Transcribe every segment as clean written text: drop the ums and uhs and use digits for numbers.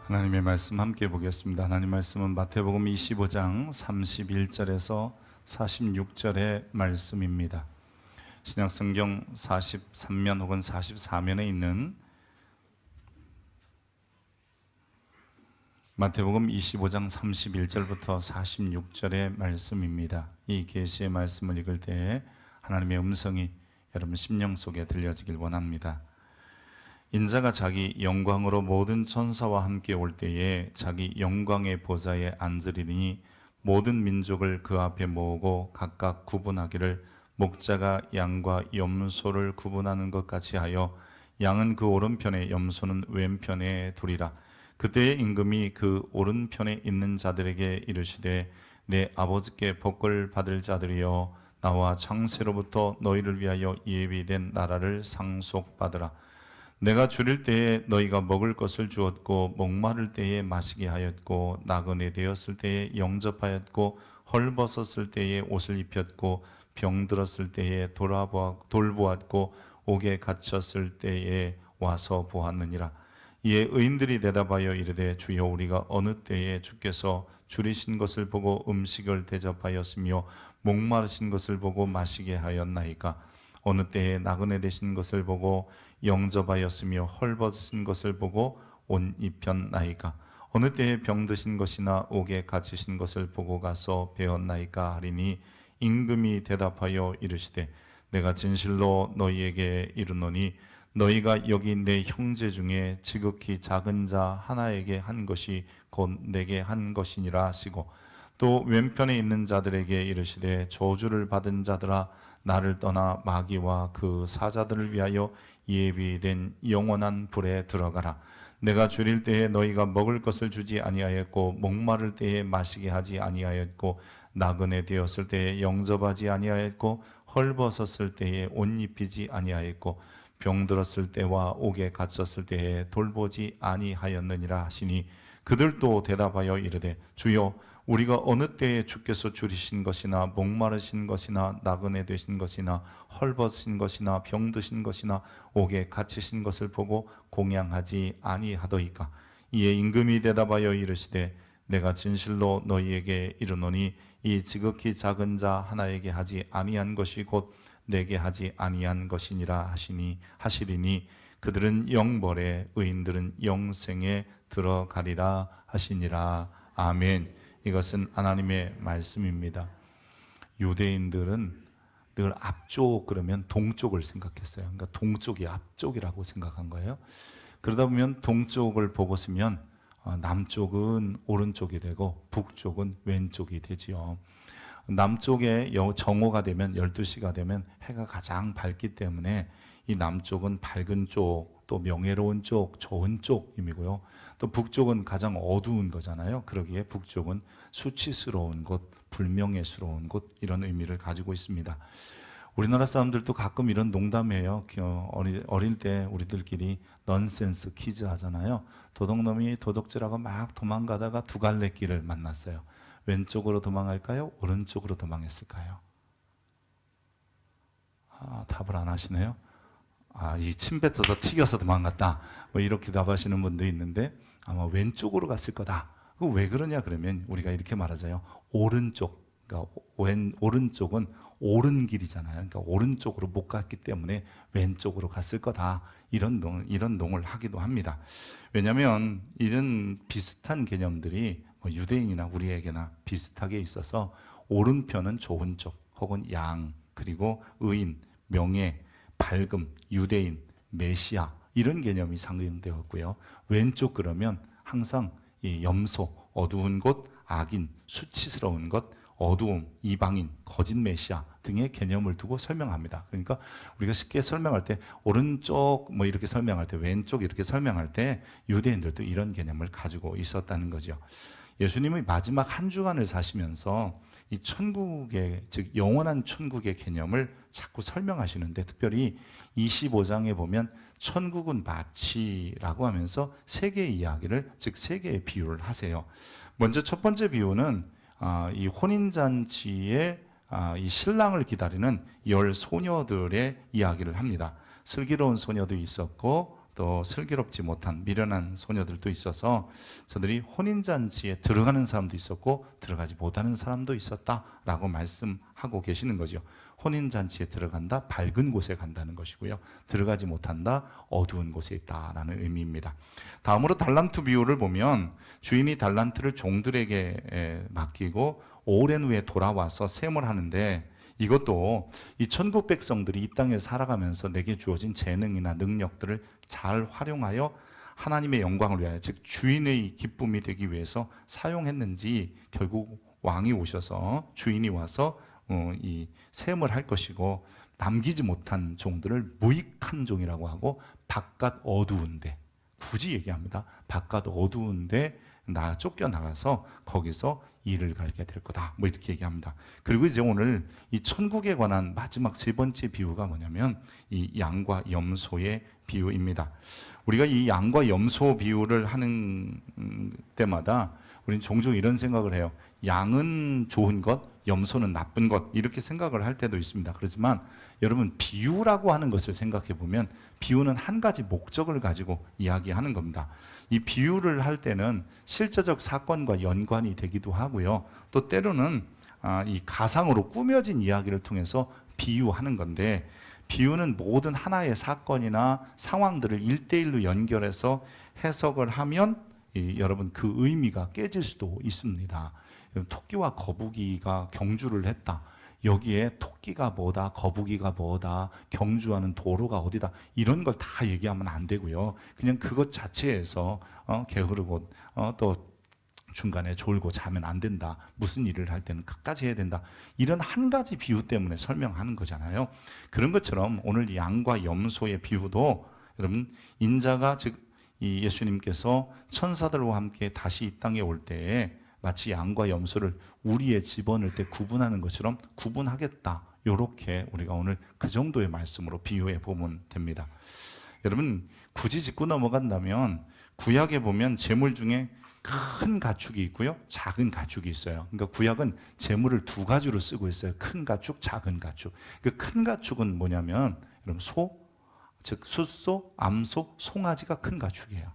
하나님의 말씀 함께 보겠습니다. 하나님 말씀은 마태복음 25장 31절에서 46절의 말씀입니다. 신약성경 43면 혹은 44면에 있는 마태복음 25장 31절부터 46절의 말씀입니다. 이 계시의 말씀을 읽을 때에 하나님의 음성이 여러분 심령 속에 들려지길 원합니다. 인자가 자기 영광으로 모든 천사와 함께 올 때에 자기 영광의 보좌에 앉으리니 모든 민족을 그 앞에 모으고 각각 구분하기를 목자가 양과 염소를 구분하는 것 같이 하여 양은 그 오른편에 염소는 왼편에 두리라. 그때의 임금이 그 오른편에 있는 자들에게 이르시되 내 아버지께 복을 받을 자들이여 나와 창세로부터 너희를 위하여 예비된 나라를 상속받으라. 내가 줄일 때에 너희가 먹을 것을 주었고 목마를 때에 마시게 하였고 나그네 되었을 때에 영접하였고 헐벗었을 때에 옷을 입혔고 병들었을 때에 돌보았고 옥에 갇혔을 때에 와서 보았느니라. 이에 의인들이 대답하여 이르되 주여 우리가 어느 때에 주께서 줄이신 것을 보고 음식을 대접하였으며 목마르신 것을 보고 마시게 하였나이까. 어느 때에 나그네 되신 것을 보고 영접하였으며 헐벗으신 것을 보고 옷 입혔나이까. 어느 때에 병드신 것이나 옥에 갇히신 것을 보고 가서 배웠나이까 하리니 임금이 대답하여 이르시되 내가 진실로 너희에게 이르노니 너희가 여기 내 형제 중에 지극히 작은 자 하나에게 한 것이 곧 내게 한 것이니라 하시고 또 왼편에 있는 자들에게 이르시되 저주를 받은 자들아 나를 떠나 마귀와 그 사자들을 위하여 예비된 영원한 불에 들어가라. 내가 줄일 때에 너희가 먹을 것을 주지 아니하였고 목마를 때에 마시게 하지 아니하였고 나그네 되었을 때에 영접하지 아니하였고 헐벗었을 때에 옷 입히지 아니하였고 병들었을 때와 옥에 갇혔을 때에 돌보지 아니하였느니라 하시니 그들도 대답하여 이르되 주여 우리가 어느 때에 주께서 줄이신 것이나 목마르신 것이나 나그네 되신 것이나 헐벗으신 것이나 병드신 것이나 옥에 갇히신 것을 보고 공양하지 아니하더이까. 이에 임금이 대답하여 이르시되 내가 진실로 너희에게 이르노니 이 지극히 작은 자 하나에게 하지 아니한 것이 곧 내게 하지 아니한 것이니라 하시리니 그들은 영벌에 의인들은 영생에 들어가리라 하시니라. 아멘. 이것은 하나님의 말씀입니다. 유대인들은 늘 앞쪽 그러면 동쪽을 생각했어요. 그러니까 동쪽이 앞쪽이라고 생각한 거예요. 그러다 보면 동쪽을 보고 쓰면 남쪽은 오른쪽이 되고 북쪽은 왼쪽이 되지요. 남쪽에 정오가 되면 12시가 되면 해가 가장 밝기 때문에 이 남쪽은 밝은 쪽, 또 명예로운 쪽, 좋은 쪽임이고요. 또 북쪽은 가장 어두운 거잖아요. 그러기에 북쪽은 수치스러운 곳, 불명예스러운 곳 이런 의미를 가지고 있습니다. 우리나라 사람들도 가끔 이런 농담해요. 어릴 때 우리들끼리 넌센스 퀴즈 하잖아요. 도둑놈이 도둑질하고 막 도망가다가 두 갈래 길을 만났어요. 왼쪽으로 도망할까요? 오른쪽으로 도망했을까요? 답을 안 하시네요. 이 침 뱉어서 튀겨서 도망갔다. 뭐 이렇게 답하시는 분도 있는데 아마 왼쪽으로 갔을 거다. 왜 그러냐 그러면 우리가 이렇게 말하자요. 오른쪽, 그러니까 오른쪽은 옳은 길이잖아요. 그러니까 오른쪽으로 못 갔기 때문에 왼쪽으로 갔을 거다. 이런 농을 하기도 합니다. 왜냐하면 이런 비슷한 개념들이 유대인이나 우리에게나 비슷하게 있어서 오른편은 좋은 쪽 혹은 양, 그리고 의인, 명예, 밝음, 유대인, 메시아 이런 개념이 상징되었고요. 왼쪽 그러면 항상 이 염소, 어두운 곳, 악인, 수치스러운 것, 어두움, 이방인, 거짓 메시아 등의 개념을 두고 설명합니다. 그러니까 우리가 쉽게 설명할 때 오른쪽 뭐 이렇게 설명할 때 왼쪽 이렇게 설명할 때 유대인들도 이런 개념을 가지고 있었다는 거죠. 예수님의 마지막 한 주간을 사시면서 이 천국의, 즉 영원한 천국의 개념을 자꾸 설명하시는데 특별히 25장에 보면 천국은 마치라고 하면서 세 개의 이야기를, 즉 세 개의 비유를 하세요. 먼저 첫 번째 비유는 이 혼인잔치에 이 신랑을 기다리는 10 소녀들의 이야기를 합니다. 슬기로운 소녀도 있었고 또 슬기롭지 못한 미련한 소녀들도 있어서 저들이 혼인잔치에 들어가는 사람도 있었고 들어가지 못하는 사람도 있었다라고 말씀하고 계시는 거죠. 혼인잔치에 들어간다, 밝은 곳에 간다는 것이고요. 들어가지 못한다, 어두운 곳에 있다라는 의미입니다. 다음으로 달란트 비유를 보면 주인이 달란트를 종들에게 맡기고 오랜 후에 돌아와서 셈을 하는데, 이것도 이 천국 백성들이 이 땅에 살아가면서 내게 주어진 재능이나 능력들을 잘 활용하여 하나님의 영광을 위하여, 즉 주인의 기쁨이 되기 위해서 사용했는지, 결국 왕이 오셔서, 주인이 와서 이 셈을 할 것이고, 남기지 못한 종들을 무익한 종이라고 하고, 바깥 어두운데, 굳이 얘기합니다. 바깥 어두운데 쫓겨나가서 거기서 일을 갈게 될 거다, 뭐 이렇게 얘기합니다. 그리고 이제 오늘 이 천국에 관한 마지막 세 번째 비유가 뭐냐면 이 양과 염소의 비유입니다. 우리가 이 양과 염소 비유를 하는 때마다 우리는 종종 이런 생각을 해요. 양은 좋은 것, 염소는 나쁜 것, 이렇게 생각을 할 때도 있습니다. 그렇지만 여러분, 비유라고 하는 것을 생각해 보면 비유는 한 가지 목적을 가지고 이야기하는 겁니다. 이 비유를 할 때는 실제적 사건과 연관이 되기도 하고요. 또 때로는 이 가상으로 꾸며진 이야기를 통해서 비유하는 건데, 비유는 모든 하나의 사건이나 상황들을 1대1로 연결해서 해석을 하면 여러분 그 의미가 깨질 수도 있습니다. 토끼와 거북이가 경주를 했다. 여기에 토끼가 뭐다, 거북이가 뭐다, 경주하는 도로가 어디다, 이런 걸 다 얘기하면 안 되고요. 그냥 그것 자체에서 게으르고 또 중간에 졸고 자면 안 된다, 무슨 일을 할 때는 끝까지 해야 된다, 이런 한 가지 비유 때문에 설명하는 거잖아요. 그런 것처럼 오늘 양과 염소의 비유도 여러분, 인자가, 즉 이 예수님께서 천사들과 함께 다시 이 땅에 올 때에 마치 양과 염소를 우리의 집어넣을 때 구분하는 것처럼 구분하겠다, 이렇게 우리가 오늘 그 정도의 말씀으로 비유해 보면 됩니다. 여러분, 굳이 짚고 넘어간다면 구약에 보면 제물 중에 큰 가축이 있고요, 작은 가축이 있어요. 그러니까 구약은 제물을 두 가지로 쓰고 있어요. 큰 가축, 작은 가축. 그 큰 가축은 뭐냐면 여러분, 즉 숫소, 암소, 송아지가 큰 가축이에요.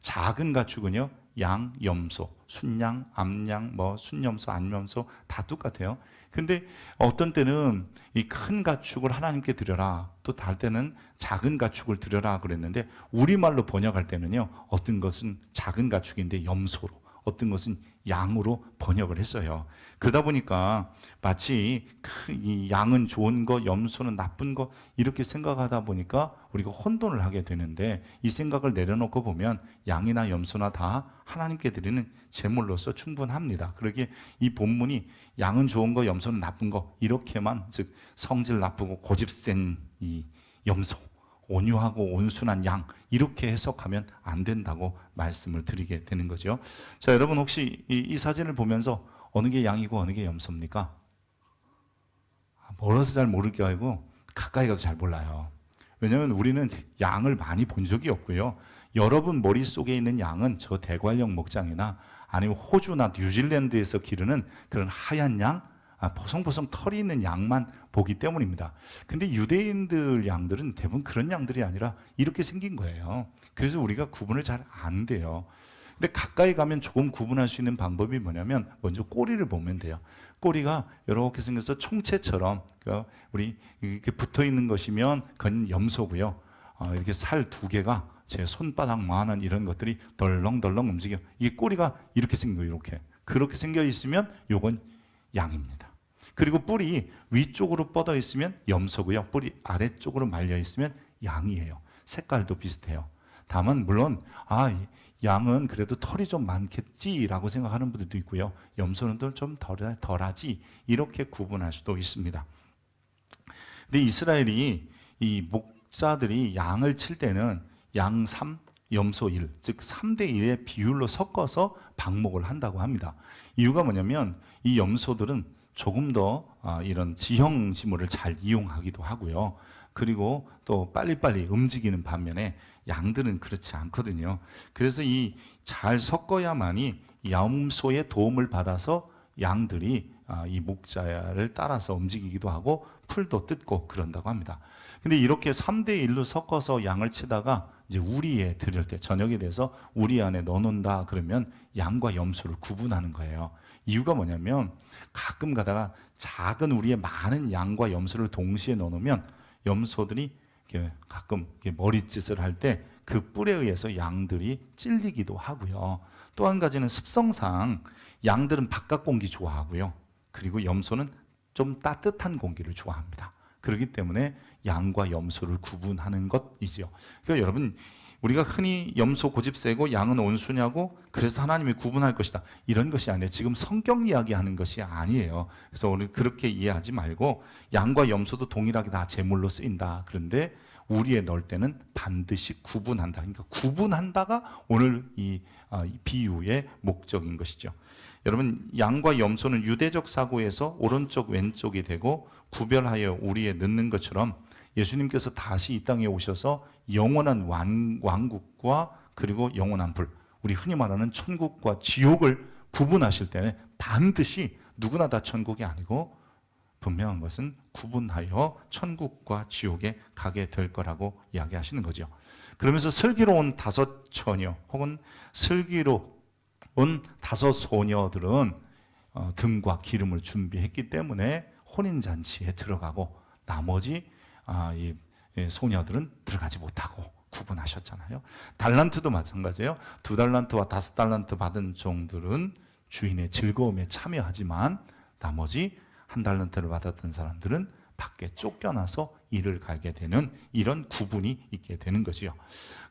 작은 가축은요, 양, 염소, 순양, 암양, 순염소, 암염소 다 똑같아요. 근데 어떤 때는 이 큰 가축을 하나님께 드려라, 또 다른 때는 작은 가축을 드려라 그랬는데, 우리말로 번역할 때는요, 어떤 것은 작은 가축인데 염소로, 어떤 것은 양으로 번역을 했어요. 그러다 보니까 마치 이 양은 좋은 거, 염소는 나쁜 거, 이렇게 생각하다 보니까 우리가 혼돈을 하게 되는데, 이 생각을 내려놓고 보면 양이나 염소나 다 하나님께 드리는 제물로서 충분합니다. 그러기에 이 본문이 양은 좋은 거, 염소는 나쁜 거, 이렇게만, 즉 성질 나쁘고 고집센 이 염소, 온유하고 온순한 양, 이렇게 해석하면 안 된다고 말씀을 드리게 되는 거죠. 자, 여러분 혹시 이 사진을 보면서 어느 게 양이고 어느 게 염소입니까? 멀어서 잘 모를 게 아니고 가까이 가도 잘 몰라요. 왜냐하면 우리는 양을 많이 본 적이 없고요. 여러분 머릿속에 있는 양은 저 대관령 목장이나 아니면 호주나 뉴질랜드에서 기르는 그런 하얀 양, 보송보송 털이 있는 양만 보기 때문입니다. 근데 유대인들 양들은 대부분 그런 양들이 아니라 이렇게 생긴 거예요. 그래서 우리가 구분을 잘 안 돼요. 근데 가까이 가면 조금 구분할 수 있는 방법이 뭐냐면, 먼저 꼬리를 보면 돼요. 꼬리가 이렇게 생겨서 총체처럼, 우리 이렇게 붙어 있는 것이면 그건 염소고요. 이렇게 살 두 개가 제 손바닥만한 이런 것들이 덜렁덜렁 움직여. 이게 꼬리가 이렇게 생겨, 이렇게. 그렇게 생겨 있으면 요건 양입니다. 그리고 뿔이 위쪽으로 뻗어 있으면 염소고요. 뿔이 아래쪽으로 말려 있으면 양이에요. 색깔도 비슷해요. 다만 물론 양은 그래도 털이 좀 많겠지라고 생각하는 분들도 있고요. 염소는 좀 덜하지, 이렇게 구분할 수도 있습니다. 근데 이스라엘이, 이 목자들이 양을 칠 때는 양 3, 염소 1, 즉 3대 1의 비율로 섞어서 방목을 한다고 합니다. 이유가 뭐냐면 이 염소들은 조금 더 이런 지형 지물을 잘 이용하기도 하고요. 그리고 또 빨리빨리 움직이는 반면에 양들은 그렇지 않거든요. 그래서 이 잘 섞어야만이 염소의 도움을 받아서 양들이 이 목자를 따라서 움직이기도 하고 풀도 뜯고 그런다고 합니다. 근데 이렇게 3대 1로 섞어서 양을 치다가 이제 우리에 들을 때 저녁에 돼서 우리 안에 넣어놓는다 그러면 양과 염소를 구분하는 거예요. 이유가 뭐냐면 가끔 가다가 작은 우리의 많은 양과 염소를 동시에 넣어놓으면 염소들이 가끔 머리짓을 할 때 그 뿔에 의해서 양들이 찔리기도 하고요. 또 한 가지는 습성상 양들은 바깥 공기 좋아하고요. 그리고 염소는 좀 따뜻한 공기를 좋아합니다. 그렇기 때문에 양과 염소를 구분하는 것이지요. 그러니까 여러분, 우리가 흔히 염소 고집 세고 양은 온순하고 그래서 하나님이 구분할 것이다, 이런 것이 아니에요. 지금 성경 이야기하는 것이 아니에요. 그래서 오늘 그렇게 이해하지 말고 양과 염소도 동일하게 다 제물로 쓰인다. 그런데 우리에 넣을 때는 반드시 구분한다. 그러니까 구분한다가 오늘 이 비유의 목적인 것이죠. 여러분, 양과 염소는 유대적 사고에서 오른쪽 왼쪽이 되고 구별하여 우리에 넣는 것처럼 예수님께서 다시 이 땅에 오셔서 영원한 왕국과 그리고 영원한 불, 우리 흔히 말하는 천국과 지옥을 구분하실 때 반드시 누구나 다 천국이 아니고 분명한 것은 구분하여 천국과 지옥에 가게 될 거라고 이야기하시는 거죠. 그러면서 슬기로운 5 처녀 혹은 슬기로운 5 소녀들은 등과 기름을 준비했기 때문에 혼인잔치에 들어가고 나머지 이 소녀들은 들어가지 못하고 구분하셨잖아요. 달란트도 마찬가지예요. 2달란트와 5달란트 받은 종들은 주인의 즐거움에 참여하지만 나머지 1달란트를 받았던 사람들은 밖에 쫓겨나서 일을 가게 되는 이런 구분이 있게 되는 거지요.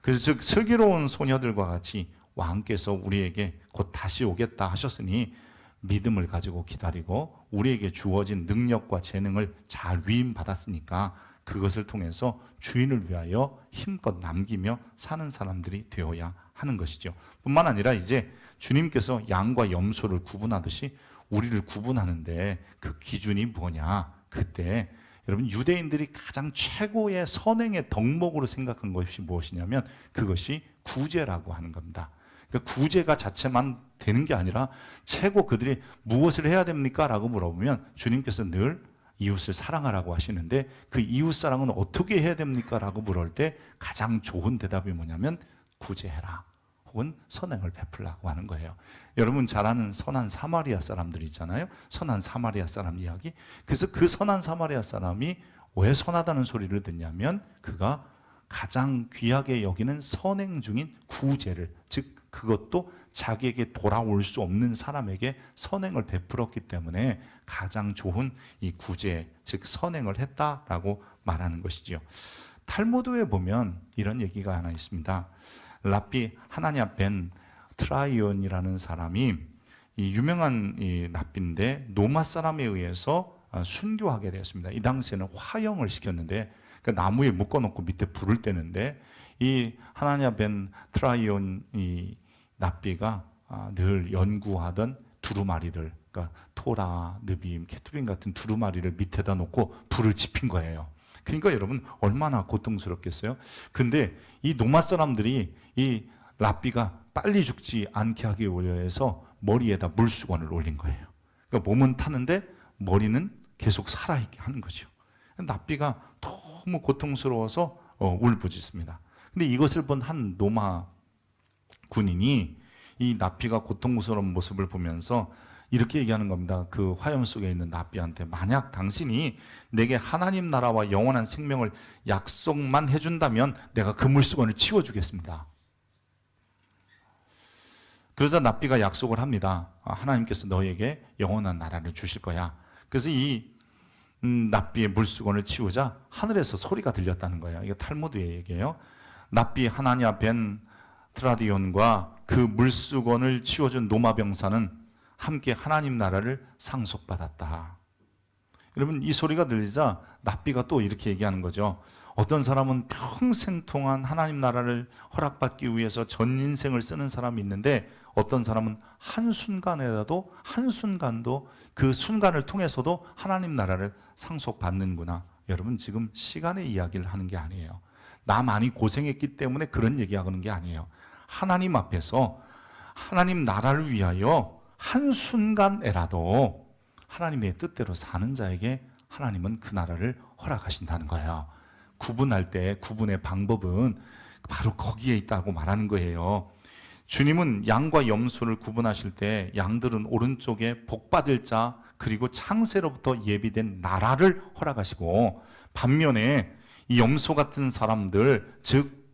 그래서 즉 슬기로운 소녀들과 같이 왕께서 우리에게 곧 다시 오겠다 하셨으니 믿음을 가지고 기다리고 우리에게 주어진 능력과 재능을 잘 위임받았으니까 그것을 통해서 주인을 위하여 힘껏 남기며 사는 사람들이 되어야 하는 것이죠. 뿐만 아니라 이제 주님께서 양과 염소를 구분하듯이 우리를 구분하는데 그 기준이 뭐냐? 그때 여러분, 유대인들이 가장 최고의 선행의 덕목으로 생각한 것이 무엇이냐면 그것이 구제라고 하는 겁니다. 그러니까 구제가 자체만 되는 게 아니라 최고 그들이 무엇을 해야 됩니까? 라고 물어보면 주님께서 늘 이웃을 사랑하라고 하시는데 그 이웃 사랑은 어떻게 해야 됩니까? 라고 물을 때 가장 좋은 대답이 뭐냐면 구제해라 혹은 선행을 베풀라고 하는 거예요. 여러분 잘 아는 선한 사마리아 사람들 있잖아요. 선한 사마리아 사람 이야기. 그래서 그 선한 사마리아 사람이 왜 선하다는 소리를 듣냐면 그가 가장 귀하게 여기는 선행 중인 구제를, 즉 그것도 자기에게 돌아올 수 없는 사람에게 선행을 베풀었기 때문에 가장 좋은 이 구제, 즉 선행을 했다라고 말하는 것이지요. 탈무드에 보면 이런 얘기가 하나 있습니다. 랍비 하나냐 벤 트라이온이라는 사람이 이 유명한 이 랍비인데 노마 사람에 의해서 순교하게 되었습니다. 이 당시에는 화형을 시켰는데 그러니까 나무에 묶어놓고 밑에 불을 떼는데 이 하나냐 벤 트라이온 이 랍비가 늘 연구하던 두루마리를, 그러니까 토라, 느빔, 케투빔 같은 두루마리를 밑에다 놓고 불을 지핀 거예요. 그러니까 여러분 얼마나 고통스럽겠어요? 근데 이 노마 사람들이 이 랍비가 빨리 죽지 않게 하기 위해서 머리에다 물수건을 올린 거예요. 그러니까 몸은 타는데 머리는 계속 살아있게 하는 거죠. 랍비가 너무 고통스러워서 울부짖습니다. 근데 이것을 본 한 노마 군인이 이 랍비가 고통스러운 모습을 보면서 이렇게 얘기하는 겁니다. 그 화염 속에 있는 랍비한테 만약 당신이 내게 하나님 나라와 영원한 생명을 약속만 해준다면 내가 그 물수건을 치워주겠습니다. 그러자 랍비가 약속을 합니다. 하나님께서 너에게 영원한 나라를 주실 거야. 그래서 이 랍비의 물수건을 치우자 하늘에서 소리가 들렸다는 거예요. 이거 탈무드의 얘기예요. 랍비 하나냐 벤 트라디온과 그 물수건을 치워준 노마 병사는 함께 하나님 나라를 상속받았다. 여러분 이 소리가 들리자 랍비가 또 이렇게 얘기하는 거죠. 어떤 사람은 평생 동안 하나님 나라를 허락받기 위해서 전 인생을 쓰는 사람이 있는데 어떤 사람은 한순간에라도 한순간도 그 순간을 통해서도 하나님 나라를 상속받는구나. 여러분 지금 시간의 이야기를 하는 게 아니에요. 나 많이 고생했기 때문에 그런 얘기하는 게 아니에요. 하나님 앞에서 하나님 나라를 위하여 한순간에라도 하나님의 뜻대로 사는 자에게 하나님은 그 나라를 허락하신다는 거예요. 구분할 때 구분의 방법은 바로 거기에 있다고 말하는 거예요. 주님은 양과 염소를 구분하실 때 양들은 오른쪽에 복받을 자 그리고 창세로부터 예비된 나라를 허락하시고, 반면에 이 염소 같은 사람들, 즉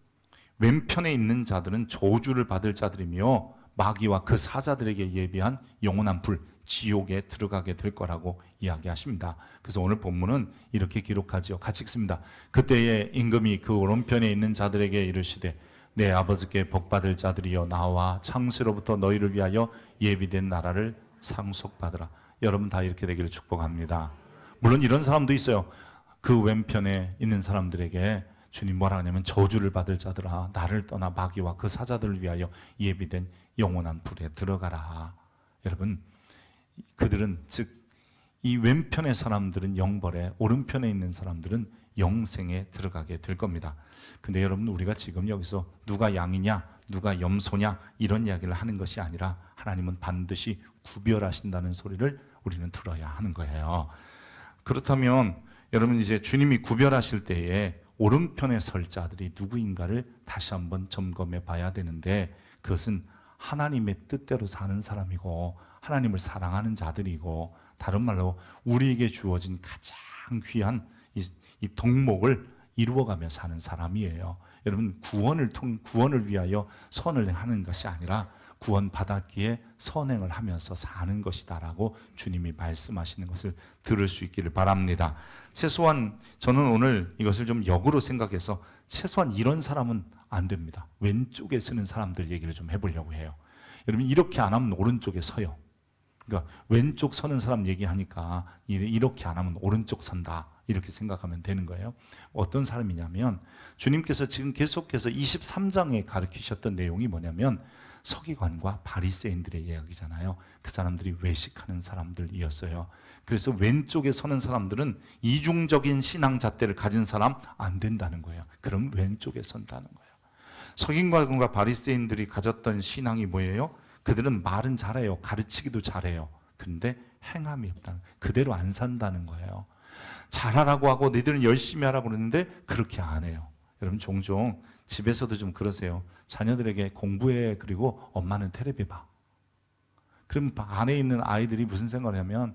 왼편에 있는 자들은 저주를 받을 자들이며 마귀와 그 사자들에게 예비한 영원한 불, 지옥에 들어가게 될 거라고 이야기하십니다. 그래서 오늘 본문은 이렇게 기록하죠. 같이 읽습니다. 그때에 임금이 그 오른편에 있는 자들에게 이르시되 내 아버지께 복받을 자들이여 나와 창세로부터 너희를 위하여 예비된 나라를 상속받으라. 여러분 다 이렇게 되기를 축복합니다. 물론 이런 사람도 있어요. 그 왼편에 있는 사람들에게 주님 뭐라 하냐면 저주를 받을 자들아 나를 떠나 마귀와 그 사자들을 위하여 예비된 영원한 불에 들어가라. 여러분, 그들은 즉 이 왼편의 사람들은 영벌에, 오른편에 있는 사람들은 영생에 들어가게 될 겁니다. 근데 여러분, 우리가 지금 여기서 누가 양이냐 누가 염소냐 이런 이야기를 하는 것이 아니라 하나님은 반드시 구별하신다는 소리를 우리는 들어야 하는 거예요. 그렇다면 여러분, 이제 주님이 구별하실 때에 오른편에 설 자들이 누구인가를 다시 한번 점검해 봐야 되는데, 그것은 하나님의 뜻대로 사는 사람이고 하나님을 사랑하는 자들이고, 다른 말로 우리에게 주어진 가장 귀한 이 덕목을 이루어가며 사는 사람이에요. 여러분, 구원을 위하여 선을 하는 것이 아니라 구원 받았기에 선행을 하면서 사는 것이다라고 주님이 말씀하시는 것을 들을 수 있기를 바랍니다. 최소한 저는 오늘 이것을 좀 역으로 생각해서 최소한 이런 사람은 안 됩니다. 왼쪽에 서는 사람들 얘기를 좀 해보려고 해요. 여러분, 이렇게 안 하면 오른쪽에 서요. 그러니까 왼쪽 서는 사람 얘기하니까 이렇게 안 하면 오른쪽 선다 이렇게 생각하면 되는 거예요. 어떤 사람이냐면 주님께서 지금 계속해서 23장에 가르치셨던 내용이 뭐냐면 서기관과 바리새인들의 이야기잖아요. 그 사람들이 외식하는 사람들이었어요. 그래서 왼쪽에 서는 사람들은 이중적인 신앙 잣대를 가진 사람 안 된다는 거예요. 그럼 왼쪽에 선다는 거예요. 서기관과 바리새인들이 가졌던 신앙이 뭐예요? 그들은 말은 잘해요. 가르치기도 잘해요. 그런데 행함이 없다는, 그대로 안 산다는 거예요. 잘하라고 하고 너희들은 열심히 하라고 그러는데 그렇게 안 해요. 여러분, 종종 집에서도 좀 그러세요. 자녀들에게 공부해, 그리고 엄마는 텔레비 봐. 그럼 안에 있는 아이들이 무슨 생각을 하면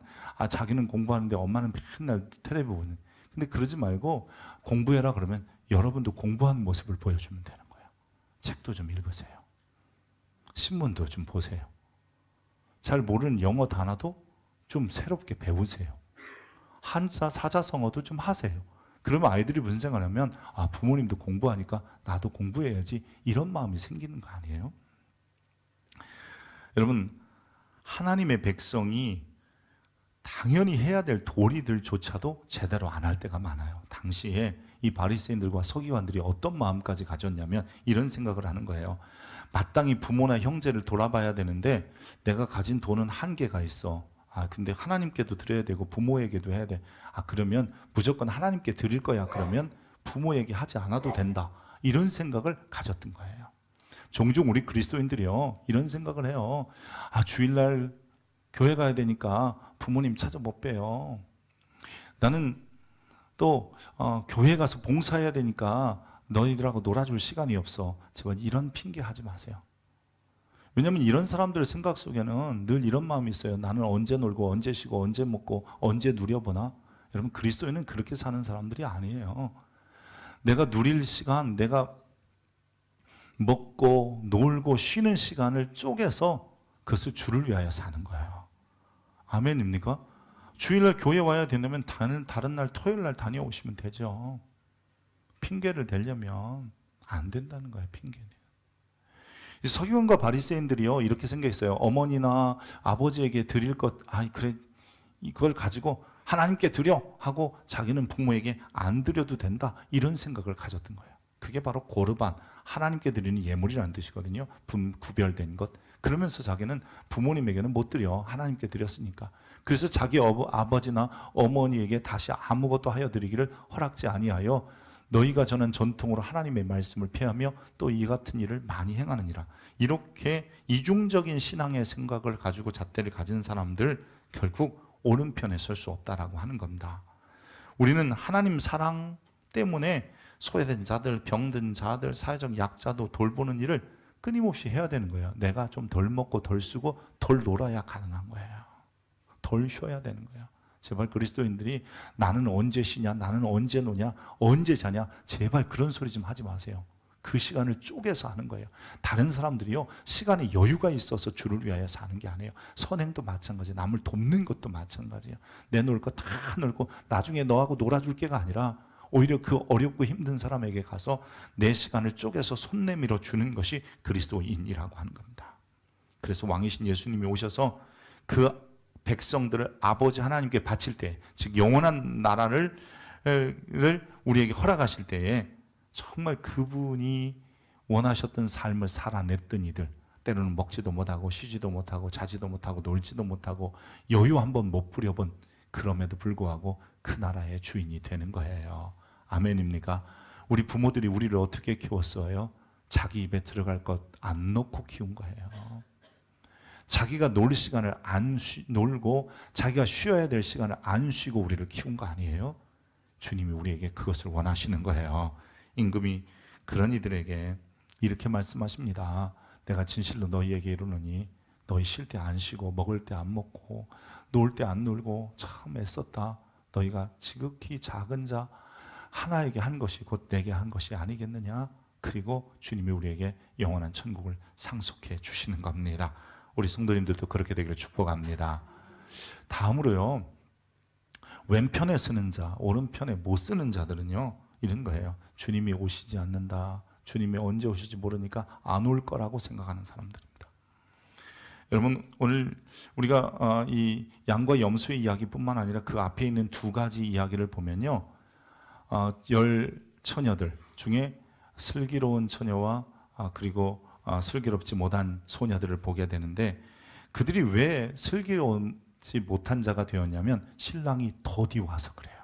자기는 공부하는데 엄마는 맨날 텔레비 보는. 근데 그러지 말고 공부해라 그러면 여러분도 공부하는 모습을 보여주면 되는 거예요. 책도 좀 읽으세요. 신문도 좀 보세요. 잘 모르는 영어 단어도 좀 새롭게 배우세요. 한자, 사자성어도 좀 하세요. 그러면 아이들이 무슨 생각을 하면 부모님도 공부하니까 나도 공부해야지, 이런 마음이 생기는 거 아니에요? 여러분, 하나님의 백성이 당연히 해야 될 도리들조차도 제대로 안 할 때가 많아요. 당시에 이 바리새인들과 서기관들이 어떤 마음까지 가졌냐면 이런 생각을 하는 거예요. 마땅히 부모나 형제를 돌아봐야 되는데 내가 가진 돈은 한계가 있어. 근데 하나님께도 드려야 되고 부모에게도 해야 돼. 그러면 무조건 하나님께 드릴 거야. 그러면 부모에게 하지 않아도 된다. 이런 생각을 가졌던 거예요. 종종 우리 그리스도인들이요, 이런 생각을 해요. 주일날 교회 가야 되니까 부모님 찾아 못 봬요. 나는 또 교회 가서 봉사해야 되니까 너희들하고 놀아줄 시간이 없어. 제발 이런 핑계 하지 마세요. 왜냐하면 이런 사람들 생각 속에는 늘 이런 마음이 있어요. 나는 언제 놀고 언제 쉬고 언제 먹고 언제 누려보나? 여러분, 그리스도인은 그렇게 사는 사람들이 아니에요. 내가 누릴 시간, 내가 먹고 놀고 쉬는 시간을 쪼개서 그것을 주를 위하여 사는 거예요. 아멘입니까? 주일날 교회 와야 된다면 다른 날 토요일 날 다녀오시면 되죠. 핑계를 대려면 안 된다는 거예요. 핑계는. 서기관과 바리새인들이요, 이렇게 생각했어요. 어머니나 아버지에게 드릴 것, 그래, 이걸 가지고 하나님께 드려 하고 자기는 부모에게 안 드려도 된다, 이런 생각을 가졌던 거예요. 그게 바로 고르반, 하나님께 드리는 예물이라는 뜻이거든요. 구별된 것. 그러면서 자기는 부모님에게는 못 드려, 하나님께 드렸으니까. 그래서 자기 아버지나 어머니에게 다시 아무것도 하여 드리기를 허락지 아니하여 너희가 전한 전통으로 하나님의 말씀을 폐하며 또 이 같은 일을 많이 행하느니라. 이렇게 이중적인 신앙의 생각을 가지고 잣대를 가진 사람들, 결국 오른편에 설 수 없다라고 하는 겁니다. 우리는 하나님 사랑 때문에 소외된 자들, 병든 자들, 사회적 약자도 돌보는 일을 끊임없이 해야 되는 거예요. 내가 좀 덜 먹고 덜 쓰고 덜 놀아야 가능한 거예요. 덜 쉬어야 되는 거예요. 제발 그리스도인들이 나는 언제 쉬냐, 나는 언제 노냐, 언제 자냐, 제발 그런 소리 좀 하지 마세요. 그 시간을 쪼개서 하는 거예요. 다른 사람들이요, 시간에 여유가 있어서 주를 위하여 사는 게 아니에요. 선행도 마찬가지예요. 남을 돕는 것도 마찬가지예요. 내놓을 거 다 놀고 나중에 너하고 놀아줄 게가 아니라 오히려 그 어렵고 힘든 사람에게 가서 내 시간을 쪼개서 손 내밀어 주는 것이 그리스도인이라고 하는 겁니다. 그래서 왕이신 예수님이 오셔서 그 백성들을 아버지 하나님께 바칠 때, 즉 영원한 나라를 우리에게 허락하실 때에 정말 그분이 원하셨던 삶을 살아냈던 이들, 때로는 먹지도 못하고 쉬지도 못하고 자지도 못하고 놀지도 못하고 여유 한번 못 부려본, 그럼에도 불구하고 그 나라의 주인이 되는 거예요. 아멘입니까? 우리 부모들이 우리를 어떻게 키웠어요? 자기 입에 들어갈 것 안 넣고 키운 거예요. 자기가 놀 시간을 놀고 자기가 쉬어야 될 시간을 안 쉬고 우리를 키운 거 아니에요? 주님이 우리에게 그것을 원하시는 거예요. 임금이 그런 이들에게 이렇게 말씀하십니다. 내가 진실로 너희에게 이르노니 너희 쉴 때 안 쉬고 먹을 때 안 먹고 놀 때 안 놀고 참 애썼다. 너희가 지극히 작은 자 하나에게 한 것이 곧 내게 한 것이 아니겠느냐. 그리고 주님이 우리에게 영원한 천국을 상속해 주시는 겁니다. 우리 성도님들도 그렇게 되기를 축복합니다. 다음으로요, 왼편에 쓰는 자, 오른편에 못 쓰는 자들은요, 이런 거예요. 주님이 오시지 않는다, 주님이 언제 오실지 모르니까 안 올 거라고 생각하는 사람들입니다. 여러분, 오늘 우리가 이 양과 염소의 이야기뿐만 아니라 그 앞에 있는 두 가지 이야기를 보면요, 열 처녀들 중에 슬기로운 처녀와 그리고 슬기롭지 못한 소녀들을 보게 되는데, 그들이 왜 슬기롭지 못한 자가 되었냐면 신랑이 더디 와서 그래요.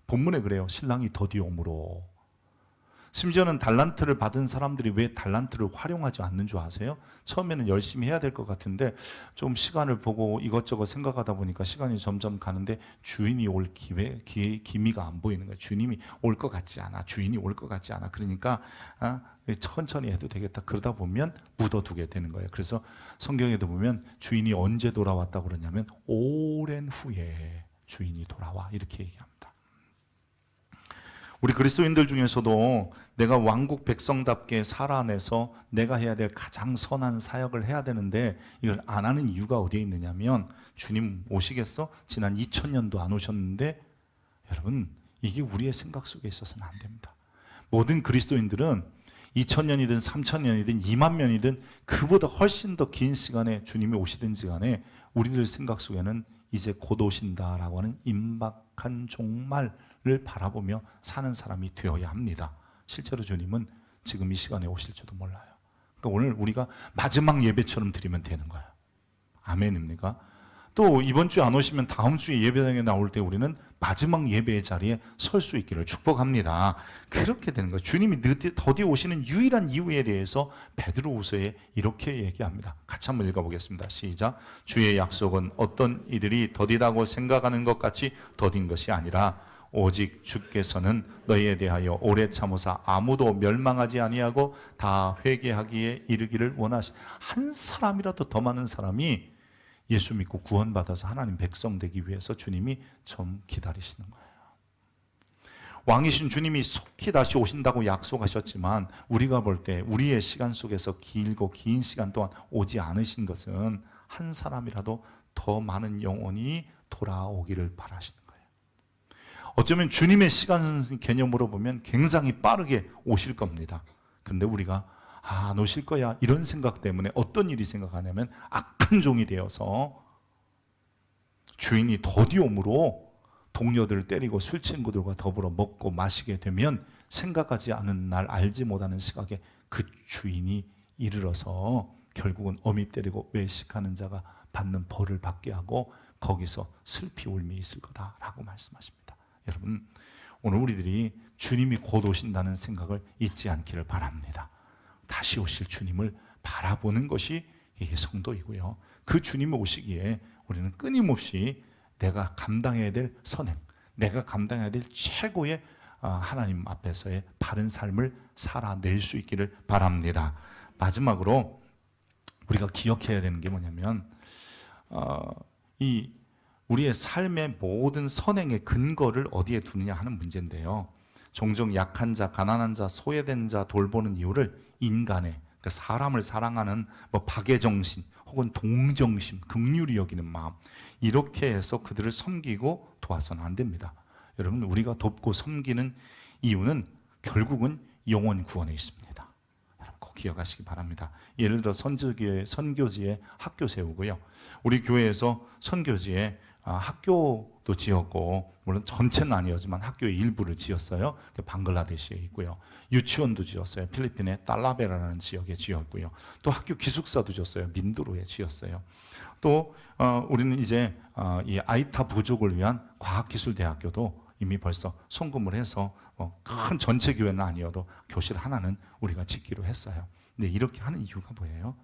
본문에 그래요. 신랑이 더디 오므로. 심지어는 달란트를 받은 사람들이 왜 달란트를 활용하지 않는 줄 아세요? 처음에는 열심히 해야 될 것 같은데 좀 시간을 보고 이것저것 생각하다 보니까 시간이 점점 가는데 주인이 올 기미가 안 보이는 거예요. 주님이 올 것 같지 않아. 주인이 올 것 같지 않아. 그러니까 천천히 해도 되겠다. 그러다 보면 묻어두게 되는 거예요. 그래서 성경에도 보면 주인이 언제 돌아왔다고 그러냐면 오랜 후에 주인이 돌아와, 이렇게 얘기합니다. 우리 그리스도인들 중에서도 내가 왕국 백성답게 살아내서 내가 해야 될 가장 선한 사역을 해야 되는데 이걸 안 하는 이유가 어디에 있느냐면, 주님 오시겠어? 지난 2000년도 안 오셨는데, 여러분 이게 우리의 생각 속에 있어서는 안 됩니다. 모든 그리스도인들은 2000년이든 3000년이든 2만 년이든 그보다 훨씬 더 긴 시간에 주님이 오시든지 간에 우리들 생각 속에는 이제 곧 오신다라고 하는 임박한 종말을 바라보며 사는 사람이 되어야 합니다. 실제로 주님은 지금 이 시간에 오실지도 몰라요. 그러니까 오늘 우리가 마지막 예배처럼 드리면 되는 거예요. 아멘입니까? 또 이번 주에 안 오시면 다음 주에 예배당에 나올 때 우리는 마지막 예배의 자리에 설 수 있기를 축복합니다. 그렇게 되는 거예요. 주님이 더디 오시는 유일한 이유에 대해서 베드로후서에 이렇게 얘기합니다. 같이 한번 읽어보겠습니다. 시작. 주의 약속은 어떤 이들이 더디다고 생각하는 것 같이 더딘 것이 아니라 오직 주께서는 너희에 대하여 오래 참으사 아무도 멸망하지 아니하고 다 회개하기에 이르기를 원하시. 한 사람이라도 더 많은 사람이 예수 믿고 구원받아서 하나님 백성 되기 위해서 주님이 좀 기다리시는 거예요. 왕이신 주님이 속히 다시 오신다고 약속하셨지만 우리가 볼 때 우리의 시간 속에서 길고 긴 시간 동안 오지 않으신 것은 한 사람이라도 더 많은 영혼이 돌아오기를 바라시는 거예요. 어쩌면 주님의 시간 개념으로 보면 굉장히 빠르게 오실 겁니다. 그런데 우리가 안 오실 거야 이런 생각 때문에 어떤 일이 생각하냐면 악한 종이 되어서 주인이 더디 오므로 동료들을 때리고 술 친구들과 더불어 먹고 마시게 되면 생각하지 않은 날 알지 못하는 시각에 그 주인이 이르러서 결국은 어미 때리고 외식하는 자가 받는 벌을 받게 하고 거기서 슬피 울미 있을 거다라고 말씀하십니다. 여러분, 오늘 우리들이 주님이 곧 오신다는 생각을 잊지 않기를 바랍니다. 다시 오실 주님을 바라보는 것이 이게 성도이고요. 그 주님이 오시기에 우리는 끊임없이 내가 감당해야 될 선행, 내가 감당해야 될 최고의 하나님 앞에서의 바른 삶을 살아낼 수 있기를 바랍니다. 마지막으로 우리가 기억해야 되는 게 뭐냐면 이 우리의 삶의 모든 선행의 근거를 어디에 두느냐 하는 문제인데요. 종종 약한 자, 가난한 자, 소외된 자 돌보는 이유를 인간의, 그러니까 사람을 사랑하는 박애정신 혹은 동정심, 긍휼히 여기는 마음, 이렇게 해서 그들을 섬기고 도와서는 안 됩니다. 여러분, 우리가 돕고 섬기는 이유는 결국은 영혼 구원에 있습니다. 여러분 꼭 기억하시기 바랍니다. 예를 들어 선교지에 학교 세우고요. 우리 교회에서 선교지에 학교도 지었고, 물론 전체는 아니었지만 학교의 일부를 지었어요. 방글라데시에 있고요. 유치원도 지었어요. 필리핀의 딸라베라라는 지역에 지었고요. 또 학교 기숙사도 지었어요. 민두로에 지었어요. 또 우리는 이제 이 아이타 부족을 위한 과학기술대학교도 이미 벌써 송금을 해서 큰 전체 교회는 아니어도 교실 하나는 우리가 짓기로 했어요. 근데 이렇게 하는 이유가 뭐예요?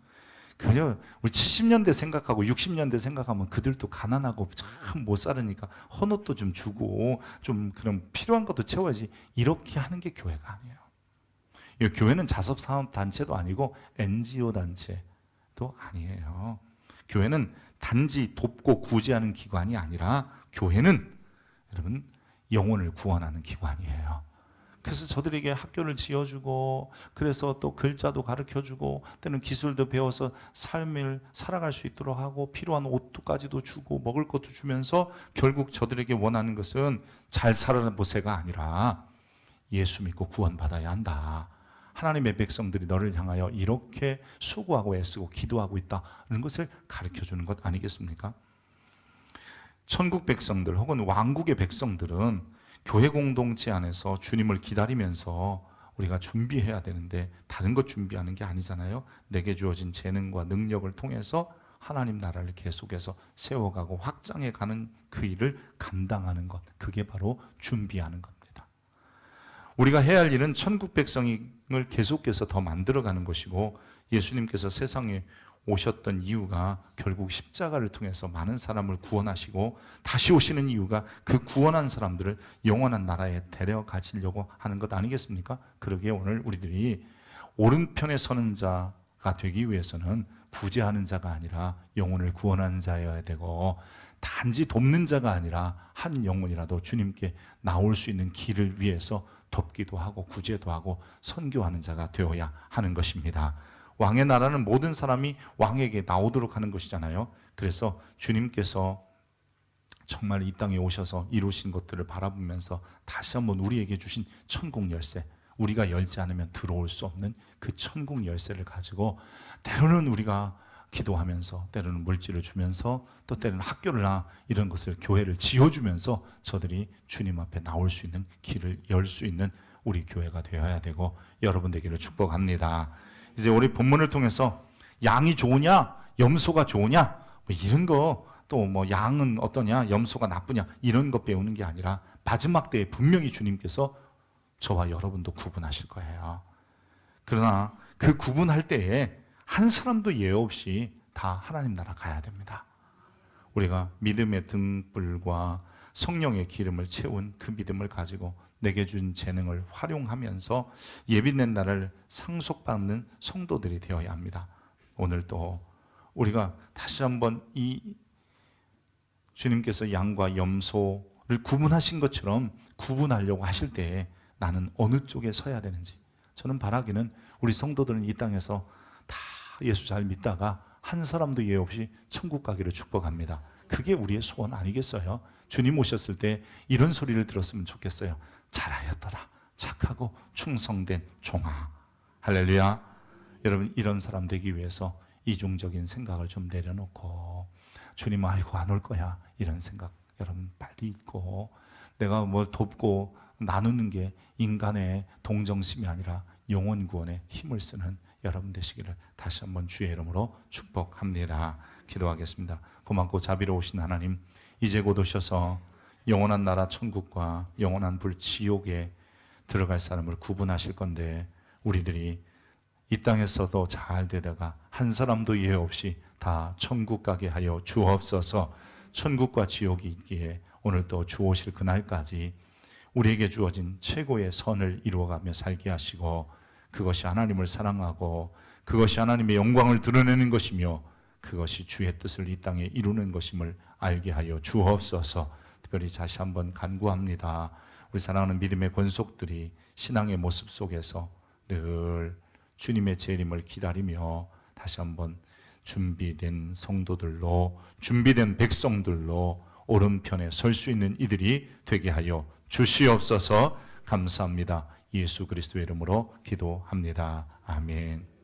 그냥 우리 70년대 생각하고 60년대 생각하면 그들도 가난하고 참 못 살으니까 헌옷도 좀 주고 좀 그런 필요한 것도 채워야지, 이렇게 하는 게 교회가 아니에요. 이 교회는 자선사업단체도 아니고 NGO 단체도 아니에요. 교회는 단지 돕고 구제하는 기관이 아니라 교회는 여러분 영혼을 구원하는 기관이에요. 그래서 저들에게 학교를 지어주고, 그래서 또 글자도 가르쳐주고, 때는 기술도 배워서 삶을 살아갈 수 있도록 하고, 필요한 옷도까지도 주고, 먹을 것도 주면서 결국 저들에게 원하는 것은 잘 살아보세가 아니라 예수 믿고 구원받아야 한다. 하나님의 백성들이 너를 향하여 이렇게 수고하고 애쓰고 기도하고 있다는 것을 가르쳐주는 것 아니겠습니까? 천국 백성들 혹은 왕국의 백성들은 교회 공동체 안에서 주님을 기다리면서 우리가 준비해야 되는데, 다른 것 준비하는 게 아니잖아요. 내게 주어진 재능과 능력을 통해서 하나님 나라를 계속해서 세워가고 확장해가는 그 일을 감당하는 것, 그게 바로 준비하는 겁니다. 우리가 해야 할 일은 천국 백성을 계속해서 더 만들어가는 것이고, 예수님께서 세상에 오셨던 이유가 결국 십자가를 통해서 많은 사람을 구원하시고, 다시 오시는 이유가 그 구원한 사람들을 영원한 나라에 데려가시려고 하는 것 아니겠습니까? 그러기에 오늘 우리들이 오른편에 서는 자가 되기 위해서는 구제하는 자가 아니라 영혼을 구원하는 자여야 되고, 단지 돕는 자가 아니라 한 영혼이라도 주님께 나올 수 있는 길을 위해서 돕기도 하고 구제도 하고 선교하는 자가 되어야 하는 것입니다. 왕의 나라는 모든 사람이 왕에게 나오도록 하는 것이잖아요. 그래서 주님께서 정말 이 땅에 오셔서 이루신 것들을 바라보면서 다시 한번 우리에게 주신 천국 열쇠, 우리가 열지 않으면 들어올 수 없는 그 천국 열쇠를 가지고, 때로는 우리가 기도하면서, 때로는 물질을 주면서, 또 때로는 학교나 이런 것을, 교회를 지어주면서 저들이 주님 앞에 나올 수 있는 길을 열 수 있는 우리 교회가 되어야 되고, 여러분 되기를 축복합니다. 이제 우리 본문을 통해서 양이 좋으냐, 염소가 좋으냐, 이런 거, 또 양은 어떠냐, 염소가 나쁘냐, 이런 거 배우는 게 아니라 마지막 때에 분명히 주님께서 저와 여러분도 구분하실 거예요. 그러나 그 구분할 때에 한 사람도 예외 없이 다 하나님 나라 가야 됩니다. 우리가 믿음의 등불과 성령의 기름을 채운 그 믿음을 가지고 내게 준 재능을 활용하면서 예비된 날을 상속받는 성도들이 되어야 합니다. 오늘 또 우리가 다시 한번 이 주님께서 양과 염소를 구분하신 것처럼 구분하려고 하실 때에 나는 어느 쪽에 서야 되는지, 저는 바라기는 우리 성도들은 이 땅에서 다 예수 잘 믿다가 한 사람도 예외 없이 천국 가기를 축복합니다. 그게 우리의 소원 아니겠어요? 주님 오셨을 때 이런 소리를 들었으면 좋겠어요. 잘하였더라, 착하고 충성된 종아. 할렐루야. 여러분, 이런 사람 되기 위해서 이중적인 생각을 좀 내려놓고, 주님 아이고 안 올 거야 이런 생각 여러분 빨리 잊고, 내가 뭘 돕고 나누는 게 인간의 동정심이 아니라 영혼 구원에 힘을 쓰는 여러분 되시기를 다시 한번 주의 이름으로 축복합니다. 기도하겠습니다. 고맙고 자비로우신 하나님, 이제 곧 오셔서 영원한 나라 천국과 영원한 불 지옥에 들어갈 사람을 구분하실 건데, 우리들이 이 땅에서도 잘 되다가 한 사람도 예외 없이 다 천국 가게 하여 주옵소서. 천국과 지옥이 있기에 오늘 또 주 오실 그날까지 우리에게 주어진 최고의 선을 이루어가며 살게 하시고, 그것이 하나님을 사랑하고 그것이 하나님의 영광을 드러내는 것이며 그것이 주의 뜻을 이 땅에 이루는 것임을 알게 하여 주옵소서. 특별히 다시 한번 간구합니다. 우리 사랑하는 믿음의 권속들이 신앙의 모습 속에서 늘 주님의 재림을 기다리며 다시 한번 준비된 성도들로, 준비된 백성들로 오른편에 설 수 있는 이들이 되게 하여 주시옵소서. 감사합니다. 예수 그리스도의 이름으로 기도합니다. 아멘.